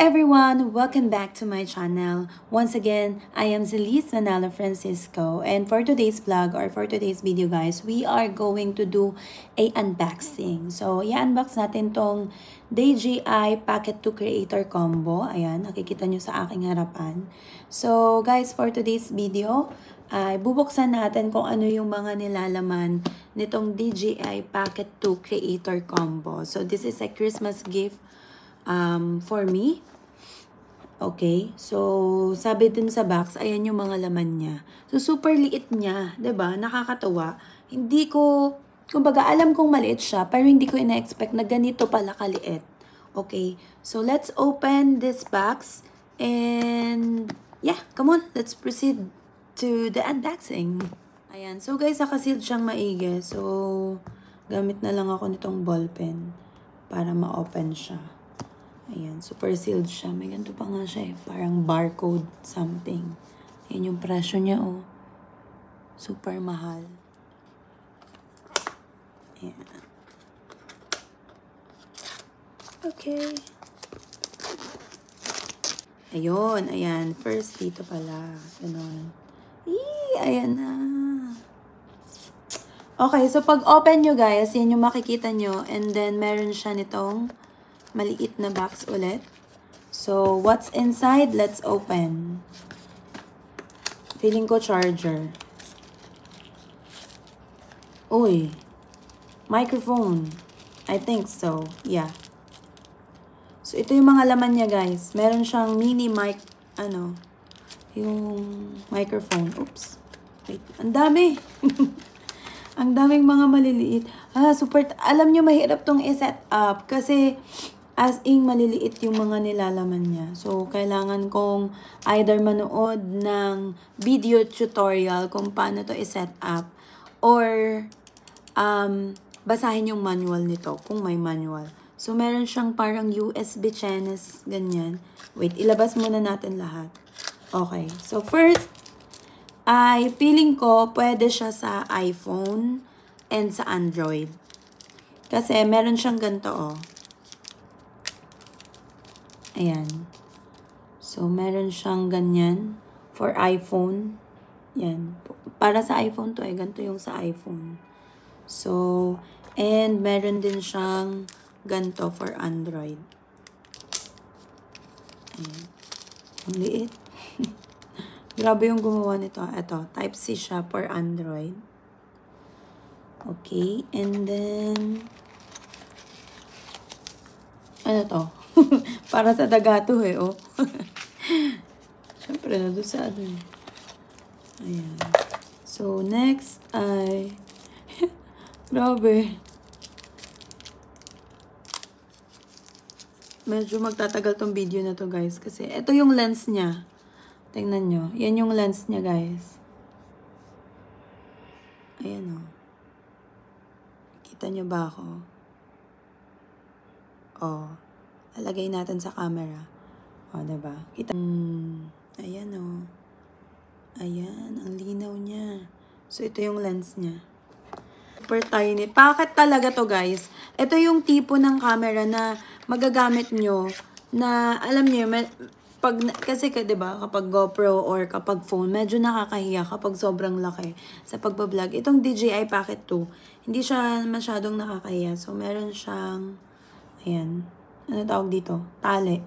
everyone! Welcome back to my channel. Once again, I am Zeliz Manalo Francisco, and for today's vlog or for today's video guys, we are going to do a unboxing. So, i-unbox natin tong DJI Pocket 2 Creator Combo. Ayan, nakikita nyo sa aking harapan. So, guys, for today's video, ay bubuksan natin kung ano yung mga nilalaman nitong DJI Pocket 2 Creator Combo. So, this is a Christmas gift for me. Okay, so sabi dun sa box, ayan yung mga laman niya. So super liit niya, 'di ba? Nakakatawa. Hindi ko, kumbaga alam kong maliit siya, pero hindi ko ina-expect na ganito pala kaliit. Okay, so let's open this box and yeah, come on, let's proceed to the unboxing. Ayan, so guys, nakasealed siyang maigi. So gamit na lang ako nitong ballpen para ma-open siya. Ayan, super sealed siya. May ganito pa nga siya eh. Parang barcode something. Ayan yung presyo niya oh. Super mahal. Ayan. Okay. Ayun, ayan. First dito pala. Ganon. Ayan na. Okay, so pag open nyo guys, yan yung makikita nyo. And then meron siya nitong maliit na box ulit. So, what's inside? Let's open. Feeling ko charger. Uy. Microphone. I think so. Yeah. So, ito yung mga laman niya, guys. Meron siyang mini mic, yung microphone. Oops. Wait. Ang dami. Ang daming mga maliliit. Super. Alam nyo, mahirap tong i-set up kasi as in, maliliit yung mga nilalaman niya. So, kailangan kong either manood ng video tutorial kung paano to i-set up or basahin yung manual nito kung may manual. So, meron siyang parang USB channels, ganyan. Wait, ilabas muna natin lahat. Okay. So, first, feeling ko pwede siya sa iPhone and sa Android. Kasi meron siyang ganito, oh. Ayan. So, meron siyang ganyan for iPhone. Yan. Para sa iPhone to eh. Ganito yung sa iPhone. So, and meron din siyang ganito for Android. Ayan. Ang liit. Grabe yung gumawa nito. Ito, Type-C siya for Android. Okay. And then, ano to? Para sa dagato eh, oh. Siyempre, na doon sa ano. Ayan. So, next ay... Grabe. Medyo magtatagal tong video na to, guys. Kasi, ito yung lens niya. Tingnan nyo. Yan yung lens niya, guys. Ayan, oh. Kita nyo ba ako? Oh. Alagay natin sa camera. O, diba? Kita. Ayan, o. Ayan, ang linaw niya. So, ito yung lens niya. Super tiny. Pocket talaga to, guys. Ito yung tipo ng camera na magagamit nyo na, alam nyo, kasi, diba, kapag GoPro or kapag phone, medyo nakakahiya kapag sobrang laki sa pagbablog. Itong DJI Pocket 2, hindi siya masyadong nakakahiya. So, meron siyang, ayan, ano tawag dito? Tali.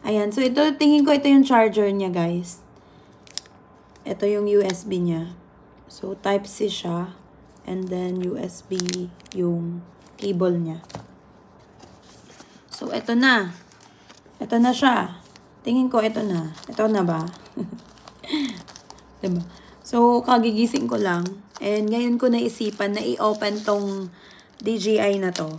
Ayan. So, ito, tingin ko ito yung charger niya, guys. Ito yung USB niya. So, Type-C siya. And then, USB yung cable niya. So, ito na. Ito na siya. Tingin ko, ito na. Ito na ba? Diba? So, kagigising ko lang. And ngayon ko naisipan na i-open tong DJI na to.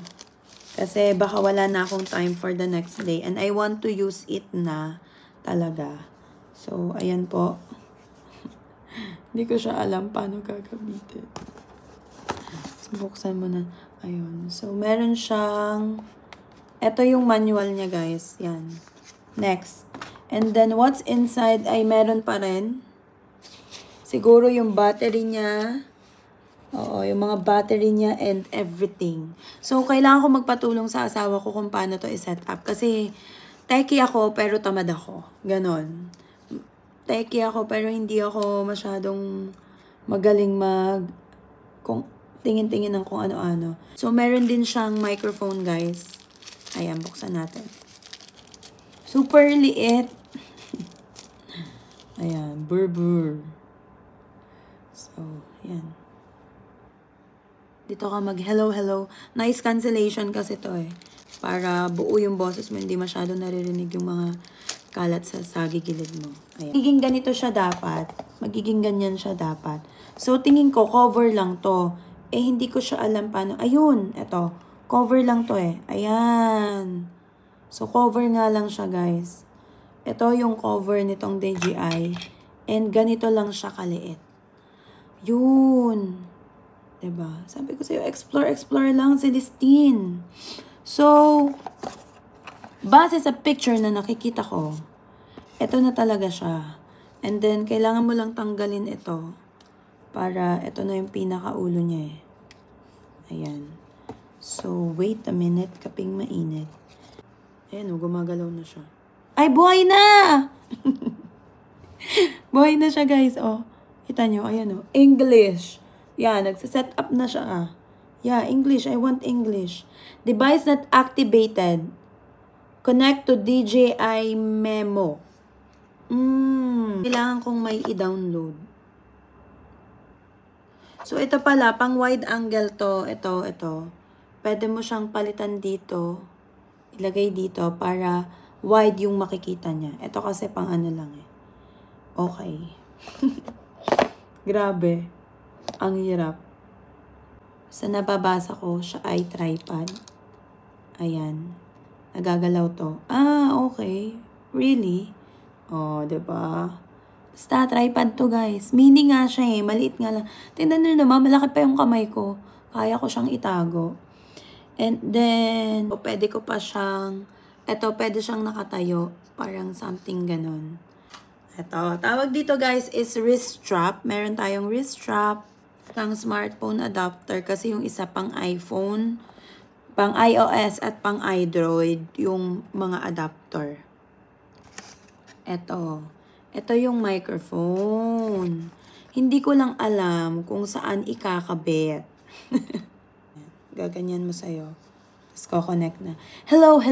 Kasi baka wala na akong time for the next day. And I want to use it na talaga. So, ayan po. Hindi ko siya alam paano gagamitin. So, buksan mo na. Ayun. So, meron siyang... Ito yung manual niya, guys. Yan. Next. And then, what's inside ay meron pa rin. Siguro yung battery niya. Oo, yung mga battery niya and everything. So, kailangan ko magpatulong sa asawa ko kung paano to i-set up. Kasi, techie ako pero tamad ako. Ganon. Techie ako pero hindi ako masyadong magaling kung tingin-tingin ng kung ano-ano. So, meron din siyang microphone, guys. Ayan, buksan natin. Super liit. Ayan, burbur. So, ayan. Dito ka mag-hello, hello. Nice cancellation kasi to eh. Para buo yung boses mo, hindi masyado naririnig yung mga kalat sa gilid mo. Ayan. Magiging ganito siya dapat. Magiging ganyan siya dapat. So, tingin ko, cover lang to. Eh, hindi ko siya alam paano. Ayun, eto. Cover lang to eh. Ayan. So, cover nga lang siya, guys. Ito yung cover nitong DJI. And ganito lang siya kaliit. Yun. Diba? Sabi ko sa'yo, explore lang, Celestine. So, base sa picture na nakikita ko, ito na talaga siya. And then, kailangan mo lang tanggalin ito para ito na yung pinakaulo niya eh. Ayan. So, wait a minute, kaping mainit. Ayan o, gumagalaw na siya. Ay, buhay na! Buhay na siya, guys. Oh, kita nyo, ayan o. English. Yan, nagsaset up na siya ah. Yeah, English. I want English. Device not activated. Connect to DJI Memo. Kailangan kong may i-download. So, ito pala, pang wide angle to. Ito. Pwede mo siyang palitan dito. Ilagay dito para wide yung makikita niya. Ito kasi pang ano lang eh. Okay. Grabe. Ang hirap. Sa nababasa ko, siya ay tripod. Ayan. Nagagalaw to. Ah, okay. Really? Oh, diba? Basta, tripod to, guys. Mini nga siya eh. Maliit nga lang. Tingnan nyo naman, malaki pa yung kamay ko. Kaya ko siyang itago. And then, pwede ko pa siyang, pwede siyang nakatayo. Parang something ganon. Ito, tawag dito guys is wrist strap. Meron tayong wrist strap. Pang smartphone adapter kasi yung isa pang iPhone, pang iOS at pang Android yung mga adapter. Ito yung microphone. Hindi ko lang alam kung saan ikakabit. Gaganyan mo sa'yo. Tapos ko-connect na. Hello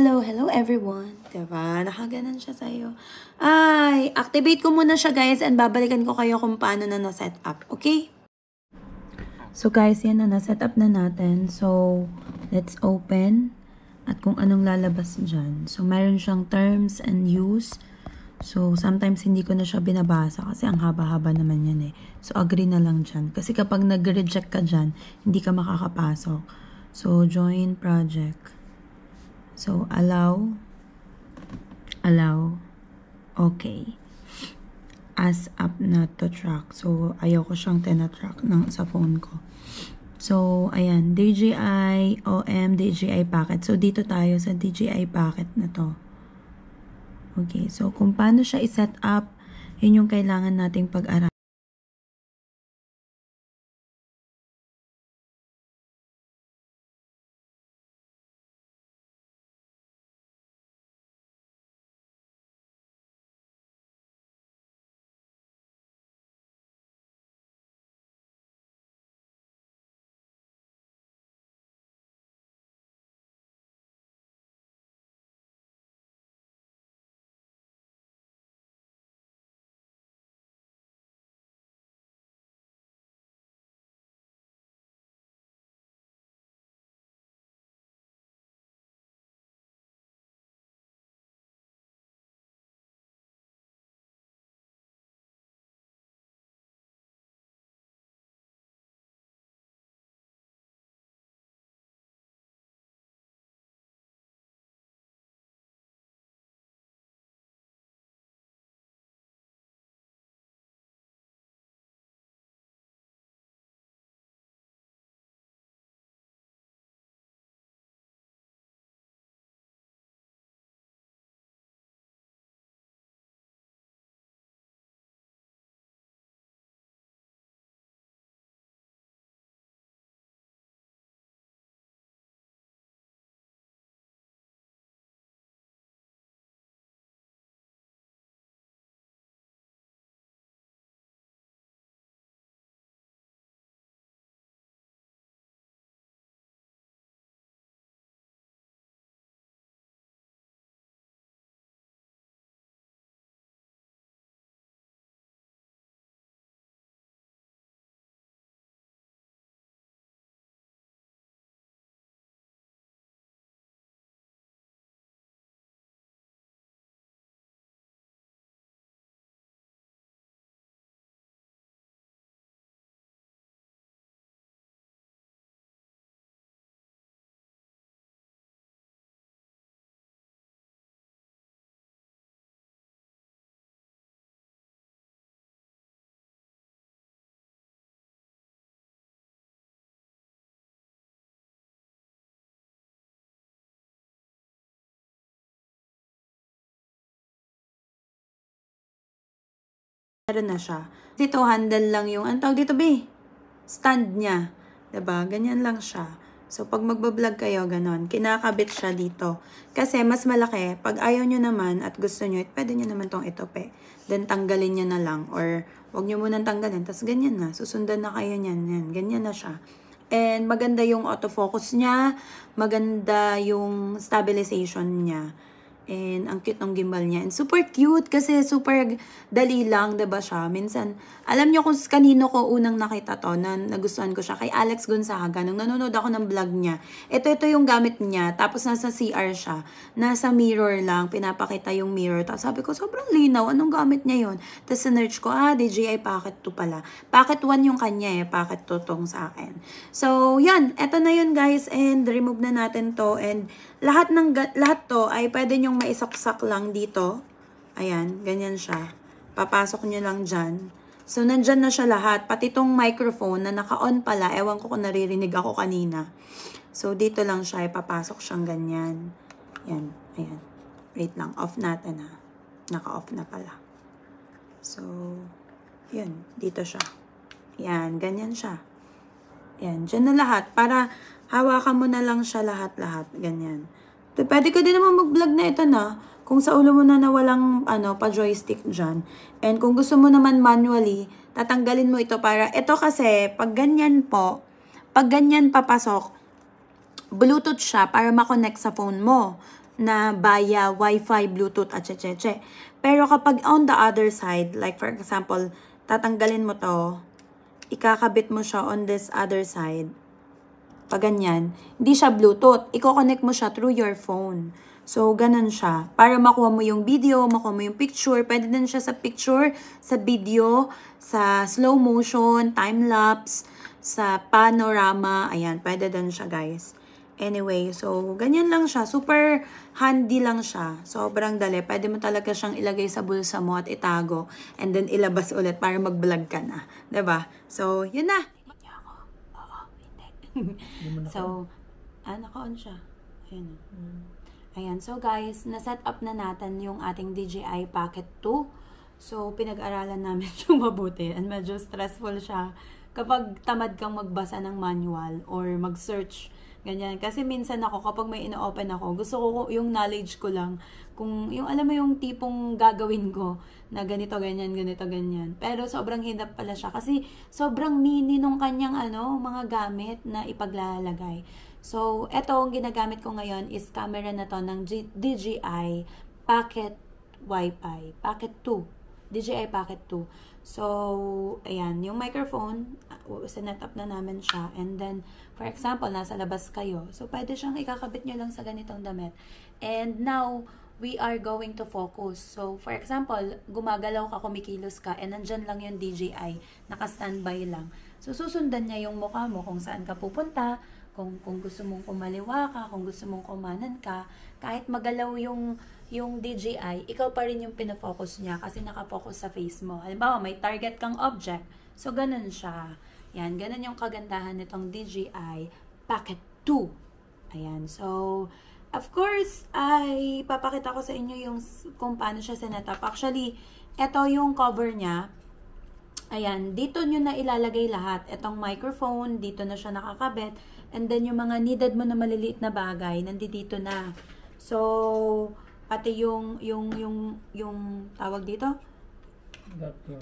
everyone. Diba? Nakaganan siya sa'yo. Ay, activate ko muna siya guys and babalikan ko kayo kung paano na na-set up. Okay? So guys, yan na, na-set up na natin. So, let's open. At kung anong lalabas dyan. So, meron siyang terms and use. So, sometimes hindi ko na siya binabasa kasi ang haba-haba naman yan eh. So, agree na lang dyan. Kasi kapag nag-reject ka dyan, hindi ka makakapasok. So, join project. So, allow. Okay. As up not to track. So, ayoko siyang tina-track sa phone ko. So, ayan. DJI OM, DJI packet. So, dito tayo sa DJI packet na to. Okay. So, kung paano siya i-set up, yun yung kailangan nating pag-aralan. meron na siya. Dito, handle lang yung, ang tawag dito, stand niya. Diba? Ganyan lang siya. So, pag magbablog kayo, ganon, kinakabit siya dito. Kasi, mas malaki. Pag ayaw nyo naman at gusto nyo, pwede nyo naman tong itope. Then, tanggalin nyo na lang. Or, wag nyo munang tanggalin. Tapos, ganyan na. Susundan na kayo niyan. Yan. Ganyan na siya. And, maganda yung autofocus niya. Maganda yung stabilization niya. And, ang cute ng gimbal niya. And, super cute kasi super dali lang, diba siya? Minsan, alam niyo kung kanino ko unang nakita to, na nagustuhan ko siya, kay Alex Gonzaga, nung nanonood ako ng vlog niya. Ito yung gamit niya, tapos nasa CR siya. Nasa mirror lang, pinapakita yung mirror. Tapos sabi ko, sobrang linaw, anong gamit niya yun? Tapos sinerch ko, DJI Pocket 2 pala. Pocket 1 yung kanya Pocket 2 tong sa akin. So, yan, eto na yun guys, and remove na natin to, and lahat to ay pwede nyong maisaksak lang dito. Ayan, ganyan siya. Papasok nyo lang dyan. So, nandyan na siya lahat. Pati tong microphone na naka-on pala. Ewan ko kung naririnig ako kanina. So, dito lang siya. Papasok siyang ganyan. Yan, ayan. Wait lang, off natin ha. Naka-off na pala. So, yun. Dito siya. Yan, ganyan siya. Yan, dyan na lahat. Para hawakan mo na lang siya lahat-lahat. Ganyan. Pwede ka din naman mag-vlog na ito na. Kung sa ulo mo na walang pa-joystick dyan. And kung gusto mo naman manually, tatanggalin mo ito para, ito kasi, pag ganyan papasok, Bluetooth siya para makonect sa phone mo na via Wi-Fi, Bluetooth, at cheche. Pero kapag on the other side, like for example, tatanggalin mo to, ikakabit mo siya on this other side, pag ganyan, hindi siya Bluetooth. Iko-connect mo siya through your phone. So, ganun siya. Para makuha mo yung video, makuha mo yung picture. Pwede din siya sa picture, sa video, sa slow motion, time-lapse, sa panorama. Ayan, pwede din siya guys. Anyway, so, ganyan lang siya. Super handy lang siya. Sobrang dali. Pwede mo talaga siyang ilagay sa bulsa mo at itago. And then, ilabas ulit para mag-vlog ka na. Diba? So, yun na. So, naka-on siya. Ayan. Ayan. So, guys, na-set up na natin yung ating DJI Pocket 2. So, pinag-aralan namin yung mabuti. And medyo stressful siya kapag tamad kang magbasa ng manual or mag-search. Ganyan. Kasi minsan ako, kapag may ino-open ako, gusto ko yung knowledge ko lang. Kung, yung alam mo yung tipong gagawin ko na ganito, ganyan, ganito, ganyan. Pero sobrang hirap pala siya. Kasi sobrang mini nung kanyang mga gamit na ipaglalagay. So, eto ang ginagamit ko ngayon is camera na to ng DJI Pocket Wi-Fi. Pocket 2. DJI Pocket 2. So, ayan. Yung microphone, sinet up na namin siya. And then, for example, nasa labas kayo. So, pwede siyang ikakabit nyo lang sa ganitong damit. And now, we are going to focus. So, for example, gumagalaw ka, kumikilos ka, and nandyan lang yung DJI. Naka-standby lang. So, susundan niya yung mukha mo kung saan ka pupunta, kung gusto mong kumaliwa ka, kung gusto mong kumanan ka, kahit magalaw yung DJI, ikaw pa rin yung pinafocus niya kasi nakafocus sa face mo. Halimbawa, may target kang object. So, ganun siya. Yan, ganun yung kagandahan nitong DJI Pocket 2. Ayan, so, of course, ay papakita ko sa inyo yung kung paano siya sinetup. Actually, ito yung cover niya. Ayan, dito nyo na ilalagay lahat. Itong microphone, dito na siya nakakabit. And then, yung mga needed mo na maliliit na bagay, nandito na. So, pati yung tawag dito? Adapter.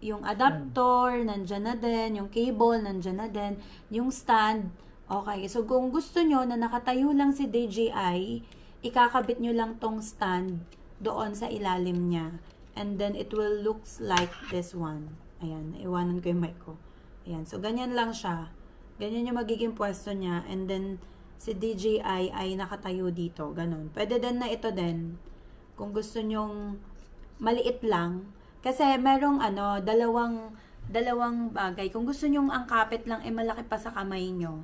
Yung adapter, nandyan na din. Yung cable, nandyan na din. Yung stand, okay. So, kung gusto nyo na nakatayo lang si DJI, ikakabit nyo lang tong stand doon sa ilalim niya. And then, it will looks like this one. Ayan, iwanan ko yung mic ko. Ayan, so ganyan lang siya. Ganyan yung magiging pwesto niya. And then, si DJI ay nakatayo dito. Ganon. Pwede din na ito din. Kung gusto nyong maliit lang. Kasi merong dalawang bagay. Kung gusto nyong ang kapit lang, malaki pa sa kamay nyo.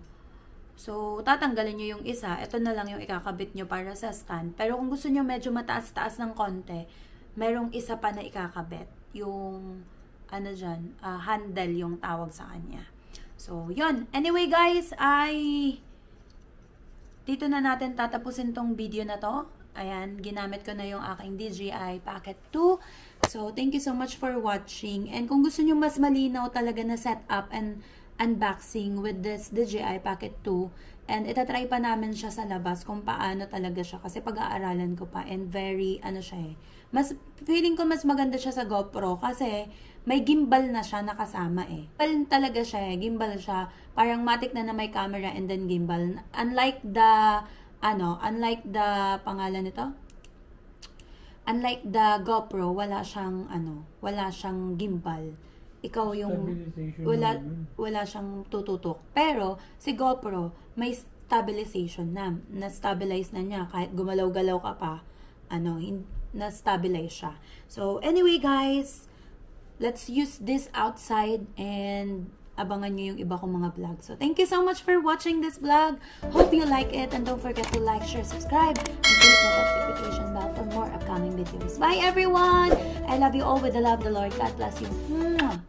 So, tatanggalin nyo yung isa. Ito na lang yung ikakabit nyo para sa stand. Pero kung gusto nyo medyo mataas-taas ng konti, merong isa pa na ikakabit. Yung handle yung tawag sa kanya. So, yun. Anyway, guys, dito na natin tatapusin tong video na to. Ayan, ginamit ko na yung aking DJI Pocket 2. So, thank you so much for watching. And kung gusto nyo mas malinaw talaga na setup and unboxing with this DJI Pocket 2, and itatry pa namin siya sa labas kung paano talaga siya. Kasi pag-aaralan ko pa and very, ano siya mas, feeling ko mas maganda siya sa GoPro kasi may gimbal na siya nakasama Gimbal talaga siya gimbal siya. Parang matic na may camera and then gimbal. Unlike the pangalan nito? Unlike the GoPro, wala siyang gimbal. Ikaw yung wala siyang tututok. Pero si GoPro may stabilization na-stabilize na niya kahit gumalaw-galaw ka pa, na-stabilize siya. So anyway guys, let's use this outside and abangan nyo yung iba kong mga vlog. So, thank you so much for watching this vlog. Hope you like it and don't forget to like, share, subscribe, and click the notification bell for more upcoming videos. Bye everyone! I love you all with the love of the Lord. God bless you. Mwah!